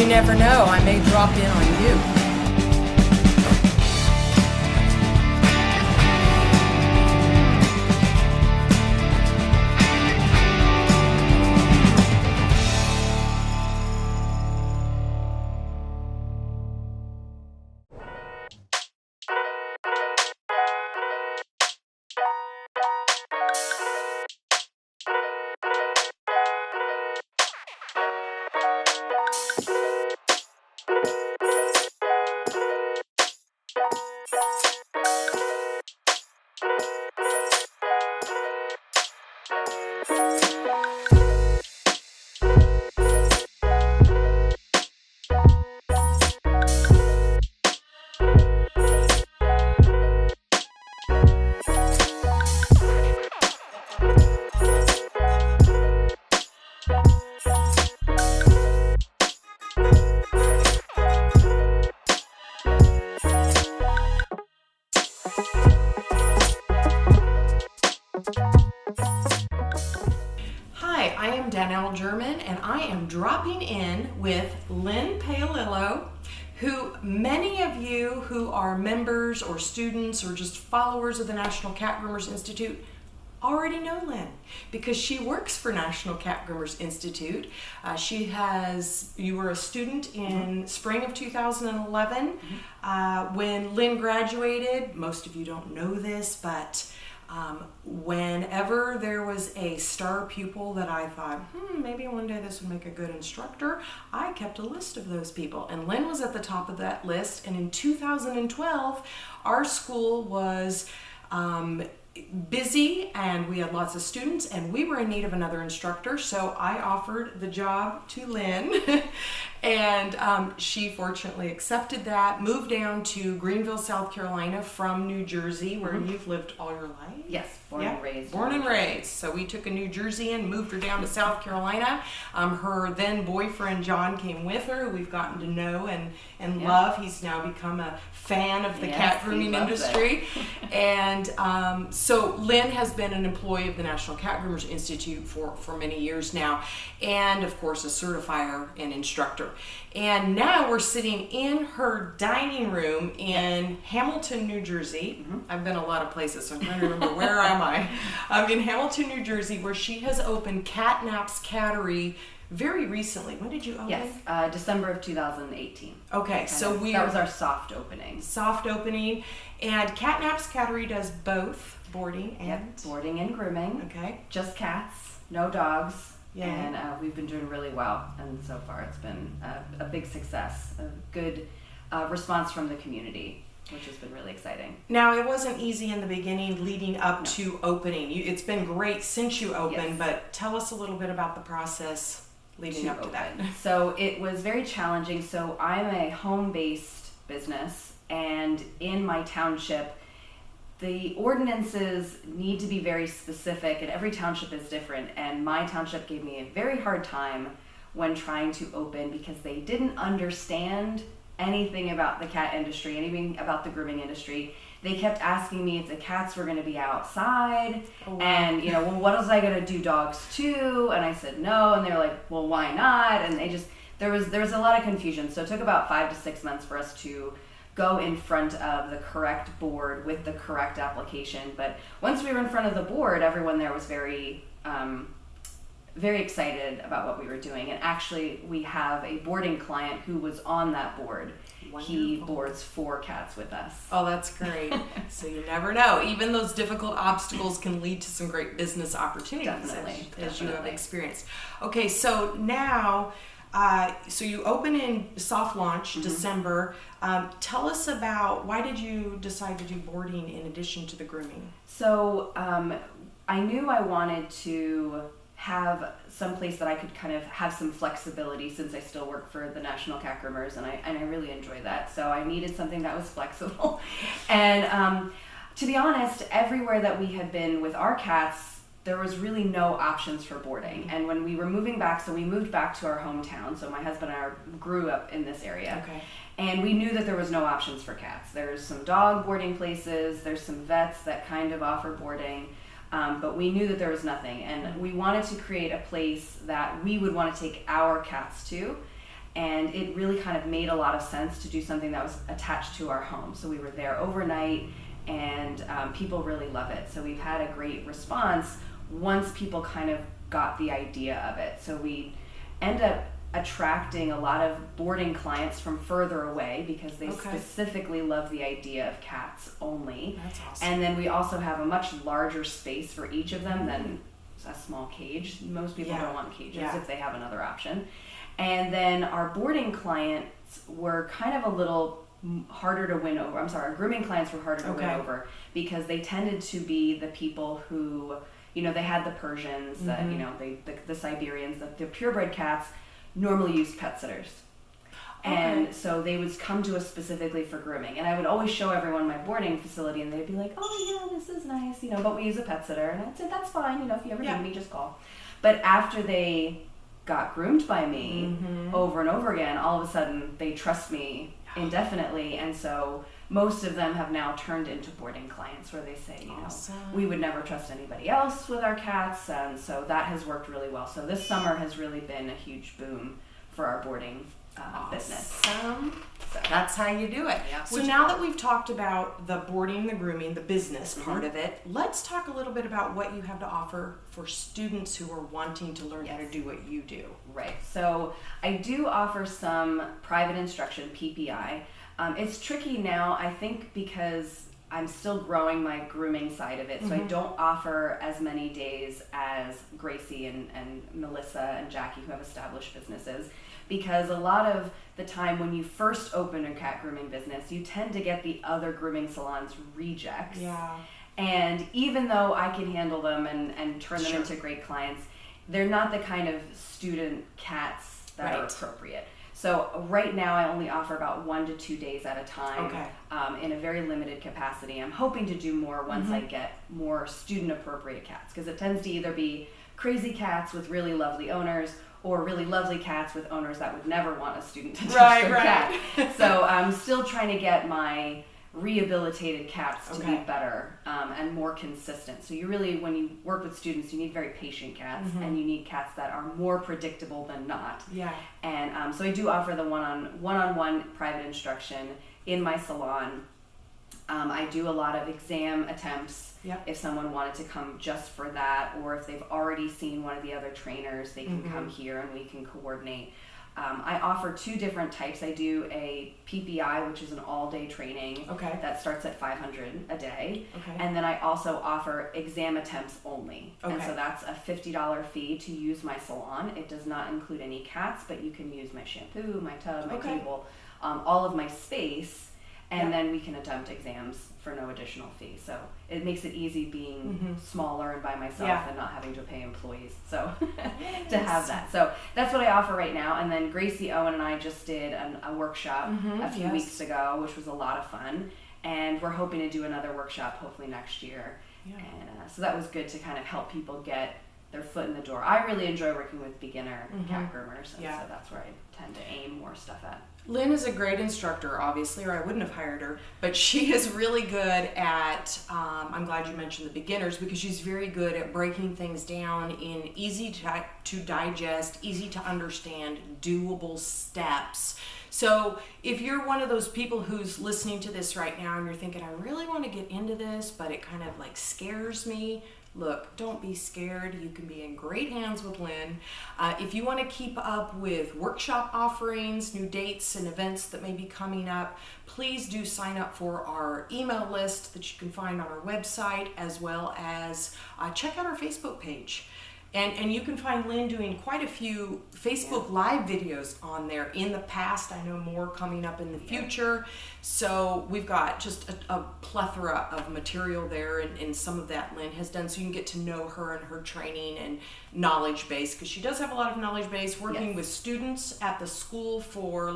never know, I may drop in on you. Hi, I am Danelle German, and I am dropping in with Lynn Paolillo, who many of you who are members or students or just followers of the National Cat Groomers Institute already know Lynn because she works for National Cat Groomers Institute. You were a student in spring of 2011 when Lynn graduated. Most of you don't know this, but whenever there was a star pupil that I thought, maybe one day this would make a good instructor, I kept a list of those people. And Lynn was at the top of that list. And in 2012, our school was busy and we had lots of students and we were in need of another instructor. So I offered the job to Lynn and she fortunately accepted that, moved down to Greenville, South Carolina from New Jersey, where you've lived all your life. Yes, born and raised. Born and raised. So we took a New Jerseyan, moved her down to South Carolina. Her then boyfriend John came with her, who we've gotten to know and love. He's now become a fan of the cat grooming industry. And so Lynn has been an employee of the National Cat Groomers Institute for many years now, and of course a certifier and instructor. And now we're sitting in her dining room in Hamilton, New Jersey. I've been a lot of places, so I'm trying to remember where am I. I'm in Hamilton, New Jersey, where she has opened Cat Naps Cattery very recently. When did you open? Yes, December of 2018. Okay, so that was our soft opening. Soft opening. And Cat Naps Cattery does both boarding and... boarding and grooming. Okay. Just cats, no dogs. Yeah. And we've been doing really well. And so far it's been a big success, a good response from the community, which has been really exciting. Now, it wasn't easy in the beginning leading up to opening. It's been great since you opened, but tell us a little bit about the process leading up to that. So it was very challenging. So I'm a home-based business, and in my township, the ordinances need to be very specific, and every township is different. And my township gave me a very hard time when trying to open because they didn't understand anything about the cat industry, anything about the grooming industry. They kept asking me if the cats were going to be outside, and well, what was I going to do dogs too? And I said no, and they were like, well, why not? And there was a lot of confusion. So it took about 5 to 6 months for us to go in front of the correct board with the correct application. But once we were in front of the board, everyone there was very very excited about what we were doing. And actually, we have a boarding client who was on that board. Wonderful. He boards 4 cats with us. Oh, that's great. So you never know. Even those difficult obstacles can lead to some great business opportunities, as you have experienced. Okay, so now, so you open in soft launch December. Tell us about, why did you decide to do boarding in addition to the grooming? So I knew I wanted to have some place that I could kind of have some flexibility, since I still work for the National Cat Groomers, and I really enjoy that. So I needed something that was flexible. And to be honest, everywhere that we had been with our cats, there was really no options for boarding. And when we were moving back, so we moved back to our hometown. So my husband and I grew up in this area. Okay. And we knew that there was no options for cats. There's some dog boarding places, there's some vets that kind of offer boarding. But we knew that there was nothing, and we wanted to create a place that we would want to take our cats to. And it really kind of made a lot of sense to do something that was attached to our home. So we were there overnight, and people really love it. So we've had a great response once people kind of got the idea of it. So we end up attracting a lot of boarding clients from further away because they specifically love the idea of cats only. That's awesome. And then we also have a much larger space for each of them than a small cage. Most people don't want cages if they have another option. And then our boarding clients were kind of a little harder to win over. Our grooming clients were harder to win over because they tended to be the people who, you know, they had the Persians, the Siberians, the purebred cats normally used pet sitters. And so they would come to us specifically for grooming. And I would always show everyone my boarding facility, and they'd be like, oh, yeah, this is nice, you know, but we use a pet sitter. And I'd say, that's fine, you know, if you ever need me, just call. But after they got groomed by me over and over again, all of a sudden they trust me indefinitely. And so most of them have now turned into boarding clients where they say, you know, we would never trust anybody else with our cats. And so that has worked really well. So this summer has really been a huge boom for our boarding business. So that's how you do it. Yeah. So now that we've talked about the boarding, the grooming, the business part of it, let's talk a little bit about what you have to offer for students who are wanting to learn how to do what you do. Right. So I do offer some private instruction, PPI. It's tricky now, I think, because I'm still growing my grooming side of it. So I don't offer as many days as Gracie and Melissa and Jackie, who have established businesses. Because a lot of the time when you first open a cat grooming business, you tend to get the other grooming salons rejects. Yeah. And even though I can handle them and turn them into great clients, they're not the kind of student cats that are appropriate. So right now I only offer about 1 to 2 days at a time in a very limited capacity. I'm hoping to do more once I get more student appropriate cats, because it tends to either be crazy cats with really lovely owners or really lovely cats with owners that would never want a student to touch their cat. So I'm still trying to get my rehabilitated cats to be better and more consistent. So you really, when you work with students, you need very patient cats, and you need cats that are more predictable than not. Yeah. And so I do offer the one-on-one private instruction in my salon. I do a lot of exam attempts. If someone wanted to come just for that, or if they've already seen one of the other trainers, they can come here and we can coordinate. I offer 2 different types. I do a PPI, which is an all-day training that starts at $500 a day. And then I also offer exam attempts only. And so that's a $50 fee to use my salon. It does not include any cats, but you can use my shampoo, my tub, my table, all of my space. And then we can attempt exams for no additional fee. So it makes it easy being smaller and by myself and not having to pay employees. So to have that. So that's what I offer right now. And then Gracie Owen and I just did a workshop a few weeks ago, which was a lot of fun. And we're hoping to do another workshop hopefully next year. And so that was good to kind of help people get their foot in the door. I really enjoy working with beginner cat groomers. And so that's where I tend to aim more stuff at. Lynn is a great instructor, obviously, or I wouldn't have hired her, but she is really good at, I'm glad you mentioned the beginners, because she's very good at breaking things down in easy to digest, easy to understand, doable steps. So if you're one of those people who's listening to this right now and you're thinking, I really want to get into this, but it kind of like scares me, look, don't be scared. You can be in great hands with Lynn. If you want to keep up with workshop offerings, new dates and events that may be coming up, please do sign up for our email list that you can find on our website, as well as check out our Facebook page. And you can find Lynn doing quite a few Facebook Live videos on there in the past. I know more coming up in the future. So we've got just a plethora of material there, and some of that Lynn has done, so you can get to know her and her training and knowledge base, because she does have a lot of knowledge base working with students at the school for,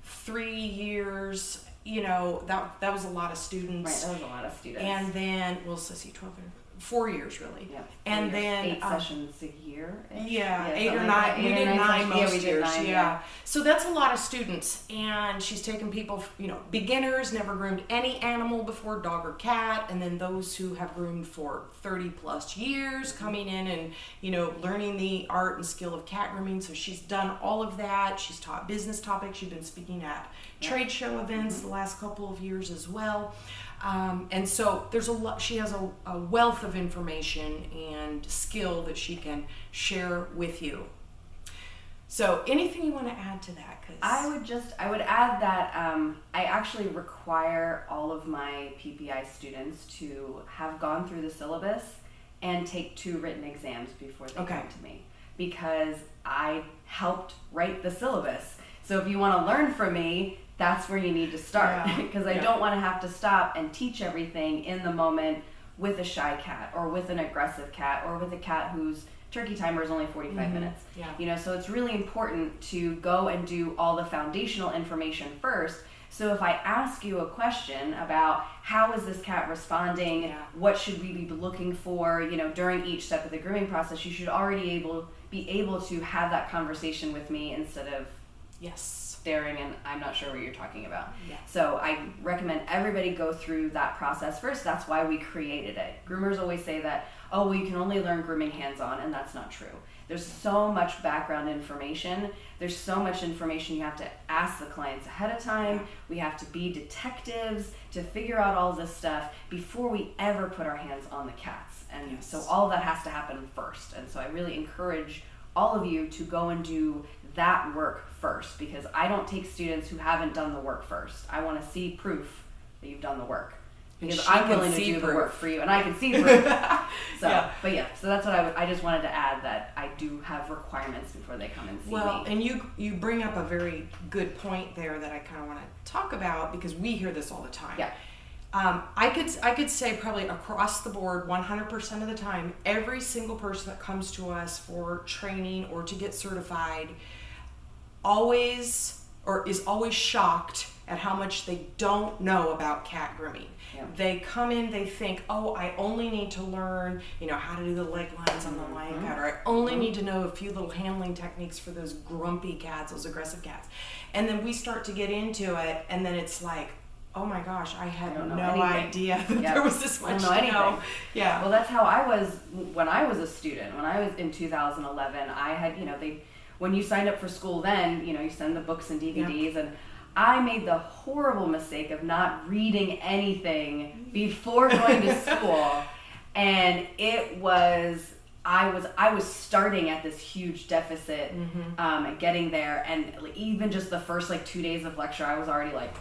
3 years. You know, that was a lot of students. Right, that was a lot of students. And then, let's see, 12, 4 years really. Yep. And then 8 sessions a year. Yeah, Yeah, 8 or something 9. like that. We 8 or did 9 9 sessions. Yeah, most we did years. 9, Yeah. yeah. So that's a lot of students, and she's taken people, beginners, never groomed any animal before, dog or cat, and then those who have groomed for 30 plus years, coming in and learning the art and skill of cat grooming. So she's done all of that. She's taught business topics. She's been speaking at trade show events the last couple of years as well. And so there's a lot. She has a wealth of information and skill that she can share with you. So anything you want to add to that? Cause I would add that I actually require all of my PPI students to have gone through the syllabus and take 2 written exams before they come to me, because I helped write the syllabus. So if you want to learn from me, that's where you need to start, because I don't want to have to stop and teach everything in the moment with a shy cat or with an aggressive cat or with a cat whose turkey timer is only 45 minutes. Yeah. So it's really important to go and do all the foundational information first. So if I ask you a question about how is this cat responding, what should we be looking for, during each step of the grooming process, you should already be able to have that conversation with me instead of staring and I'm not sure what you're talking about. Yeah. So I recommend everybody go through that process first. That's why we created it. Groomers always say that, you can only learn grooming hands-on, and that's not true. There's so much background information. There's so much information you have to ask the clients ahead of time. We have to be detectives to figure out all this stuff before we ever put our hands on the cats. And so all of that has to happen first. And so I really encourage all of you to go and do that work first, because I don't take students who haven't done the work first. I want to see proof that you've done the work, because I'm willing to do the work for you, and I can see proof. So that's what I just wanted to add, that I do have requirements before they come and see me. Well, and you bring up a very good point there that I kind of want to talk about, because we hear this all the time. Yeah. I could say probably across the board, 100% of the time, every single person that comes to us for training or to get certified is always shocked at how much they don't know about cat grooming. Yeah. They come in, they think, I only need to learn, how to do the leg lines on the lion cat, or I only need to know a few little handling techniques for those grumpy cats, those aggressive cats. And then we start to get into it, and then it's like, oh my gosh, I had no idea that there was this much to know. Yeah. Well, that's how I was when I was a student. When I was in 2011, I had, when you signed up for school then, you send the books and DVDs, and I made the horrible mistake of not reading anything before going to school. And I was starting at this huge deficit and getting there. And even just the first 2 days of lecture, I was already like,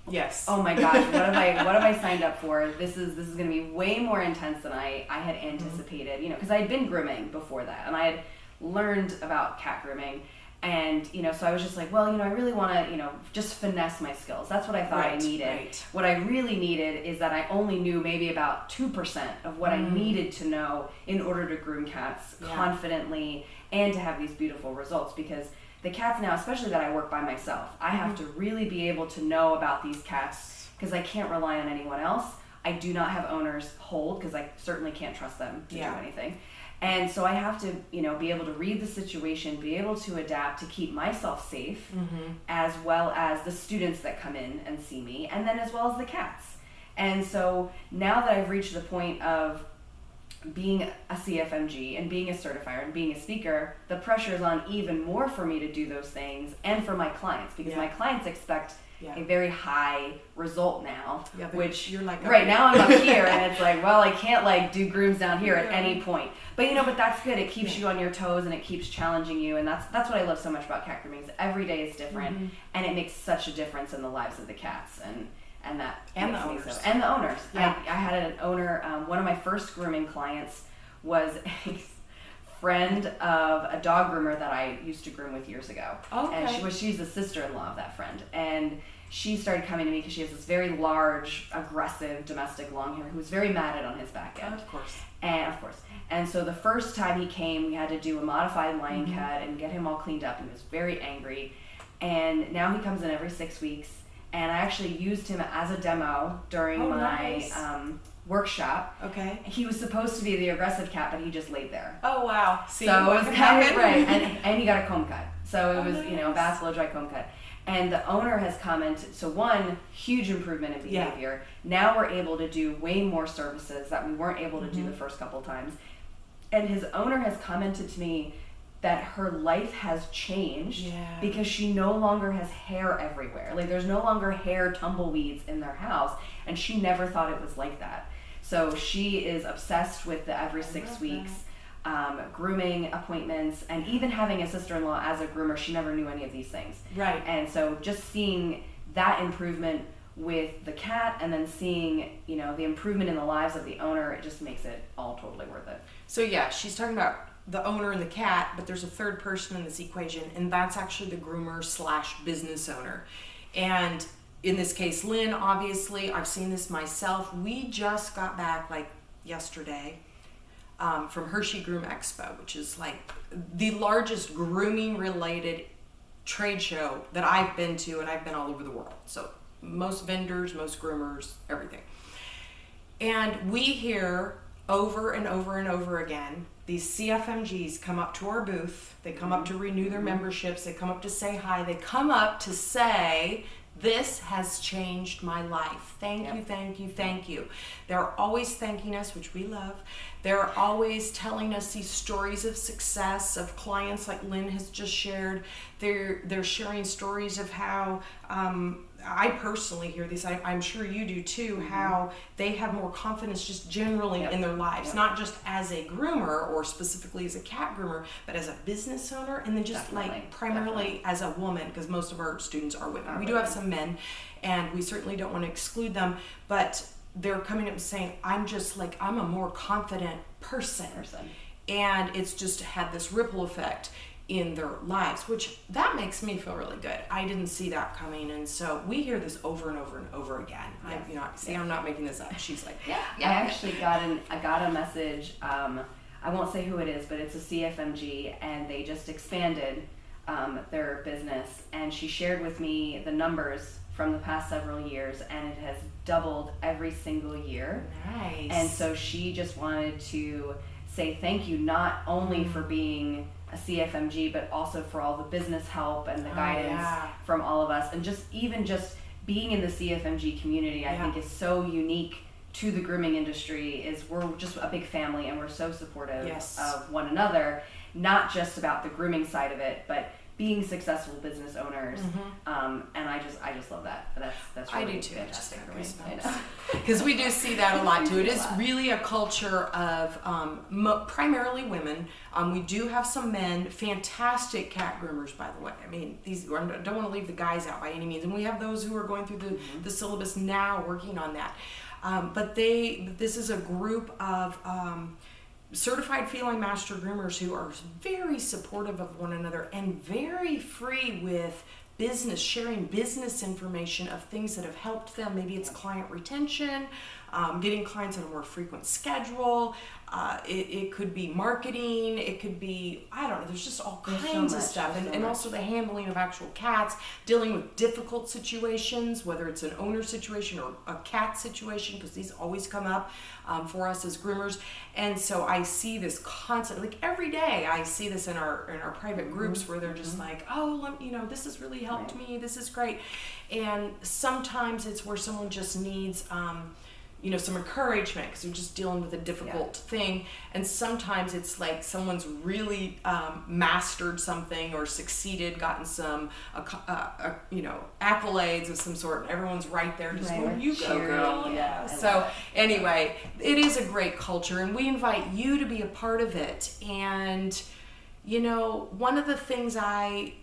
yes. Oh my gosh, what have I signed up for? This is going to be way more intense than I had anticipated, because I had been grooming before that, and I had learned about cat grooming, and so I was just like, well, I really want to just finesse my skills. That's what I thought I needed. Right. What I really needed is that I only knew maybe about 2% of what I needed to know in order to groom cats confidently and to have these beautiful results, because the cats now, especially that I work by myself, I have to really be able to know about these cats, because I can't rely on anyone else. I do not have owners hold, because I certainly can't trust them to do anything. And so I have to, be able to read the situation, be able to adapt to keep myself safe, as well as the students that come in and see me, and then as well as the cats. And so now that I've reached the point of being a CFMG and being a certifier and being a speaker, the pressure is on even more for me to do those things, and for my clients, because my clients expect a very high result now, which you're like, right now I'm up here, and it's like, well, I can't do grooms down here at any point. But but that's good. It keeps you on your toes, and it keeps challenging you, and that's what I love so much about cat grooming. Is every day is different, and it makes such a difference in the lives of the cats, and the owners. And the owners. Yeah. I had an owner, one of my first grooming clients was a friend of a dog groomer that I used to groom with years ago. Okay. And she's the sister-in-law of that friend. And she started coming to me because she has this very large, aggressive, domestic long hair who's very matted on his back end. Of course. And so the first time he came, we had to do a modified lion cut and get him all cleaned up. He was very angry. And now he comes in every 6 weeks. And I actually used him as a demo during workshop. Okay. He was supposed to be the aggressive cat, but he just laid there. Oh wow. See, so it was what kind of happened? right, and he got a comb cut. So it was nice. a bath blow dry comb cut. And the owner has commented, so one, huge improvement in behavior. Now we're able to do way more services that we weren't able to do the first couple times. And his owner has commented to me that her life has changed because she no longer has hair everywhere. Like there's no longer hair tumbleweeds in their house, and she never thought it was like that. So she is obsessed with the every 6 weeks. Grooming appointments, and even having a sister-in-law as a groomer. She never knew any of these things. Right. And so just seeing that improvement with the cat, and then seeing, the improvement in the lives of the owner, it just makes it all totally worth it. So yeah, she's talking about the owner and the cat, but there's a third person in this equation, and that's actually the groomer / business owner. And in this case, Lynn, obviously, I've seen this myself. We just got back like yesterday from Hershey Groom Expo, which is like the largest grooming related trade show that I've been to, and I've been all over the world. So most vendors, most groomers, everything. And we hear over and over and over again, these CFMGs come up to our booth, they come up to renew their memberships, they come up to say hi, they come up to say, this has changed my life. Thank you, thank you, thank you. They're always thanking us, which we love. They're always telling us these stories of success of clients like Lynn has just shared. They're sharing stories of how, I personally hear these, I'm sure you do too, how they have more confidence just generally in their lives, not just as a groomer or specifically as a cat groomer, but as a business owner, and then just like primarily as a woman, because most of our students are women. We do have some men, and we certainly don't want to exclude them, but they're coming up and saying, I'm a more confident person. And it's just had this ripple effect in their lives, which that makes me feel really good. I didn't see that coming, and so we hear this over and over and over again. I'm not making this up. She's like, I actually got a message. I won't say who it is, but it's a CFMG, and they just expanded their business, and she shared with me the numbers from the past several years, and it has doubled every single year. Nice. And so she just wanted to say thank you, not only for being a CFMG, but also for all the business help and the guidance from all of us, and just being in the CFMG community, I think is so unique to the grooming industry. Is we're just a big family, and we're so supportive of one another, not just about the grooming side of it, but being successful business owners. And I just love that. That's really I do too. fantastic for me. Because we do see that a lot too. It is really a culture of primarily women. We do have some men, fantastic cat groomers, by the way. I mean, I don't want to leave the guys out by any means, and we have those who are going through the syllabus now, working on that. But this is a group of certified feline master groomers who are very supportive of one another and very free with sharing business information of things that have helped them. Maybe it's client retention, getting clients on a more frequent schedule. It could be marketing. It could be, I don't know, there's just all kinds of stuff. And also the handling of actual cats, dealing with difficult situations, whether it's an owner situation or a cat situation, because these always come up for us as groomers. And so I see this constantly, like every day I see this in our private groups where they're just like, oh, this has really helped me. This is great. And sometimes it's where someone just needs some encouragement because they're just dealing with a difficult thing. And sometimes it's like someone's really mastered something or succeeded, gotten some accolades of some sort, and everyone's right there just going, you go, girl. So anyway, it is a great culture, and we invite you to be a part of it. And one of the things I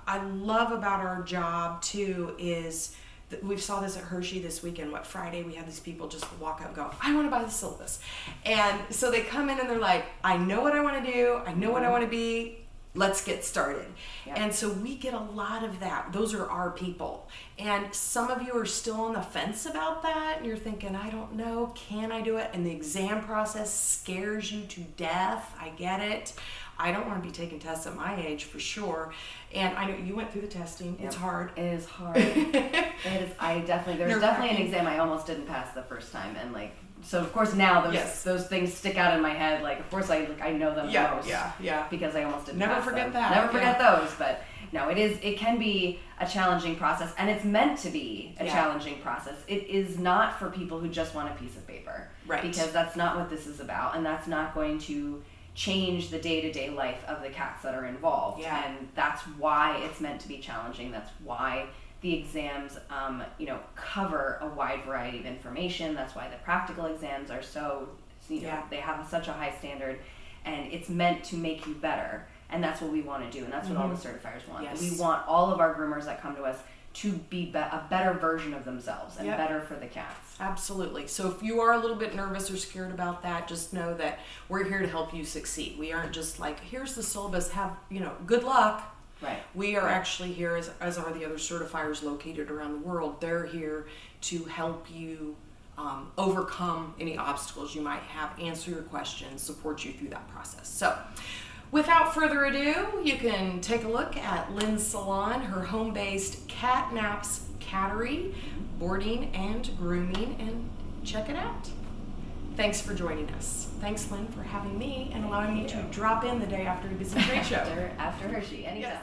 love about our job too is we saw this at Hershey this weekend. Friday we had these people just walk out and go, I want to buy the syllabus. And so they come in and they're like, I know what I want to do. I know what I want to be. Let's get started. And so we get a lot of that. Those are our people. And some of you are still on the fence about that. And you're thinking, I don't know, can I do it? And the exam process scares you to death. I get it. I don't want to be taking tests at my age for sure. And I know you went through the testing. It's hard. It is hard. There's definitely an exam I almost didn't pass the first time, and so of course now Yes. those things stick out in my head. Like, of course I know them the most. Yeah. Because I almost didn't Never pass forget them. that. Never forget those. But no, it can be a challenging process, and it's meant to be a challenging process. It is not for people who just want a piece of paper. Right. Because that's not what this is about, and that's not going to change the day-to-day life of the cats that are involved. Yeah. And that's why it's meant to be challenging. That's why the exams, cover a wide variety of information. That's why the practical exams are so, they have such a high standard, and it's meant to make you better. And that's what we want to do, and that's what all the certifiers want. Yes. We want all of our groomers that come to us to be a better version of themselves and Yep. better for the cats. Absolutely. So if you are a little bit nervous or scared about that, just know that we're here to help you succeed. We aren't just like, here's the syllabus, good luck. Right. We are actually here, as are the other certifiers located around the world. They're here to help you overcome any obstacles you might have, answer your questions, support you through that process. So without further ado, you can take a look at Lynn's salon, her home-based Cat Naps Cattery, boarding and grooming, and check it out. Thanks for joining us. Thanks, Lynn, for having me and allowing me to drop in the day after a busy trade show. After Hershey, anytime. Yes.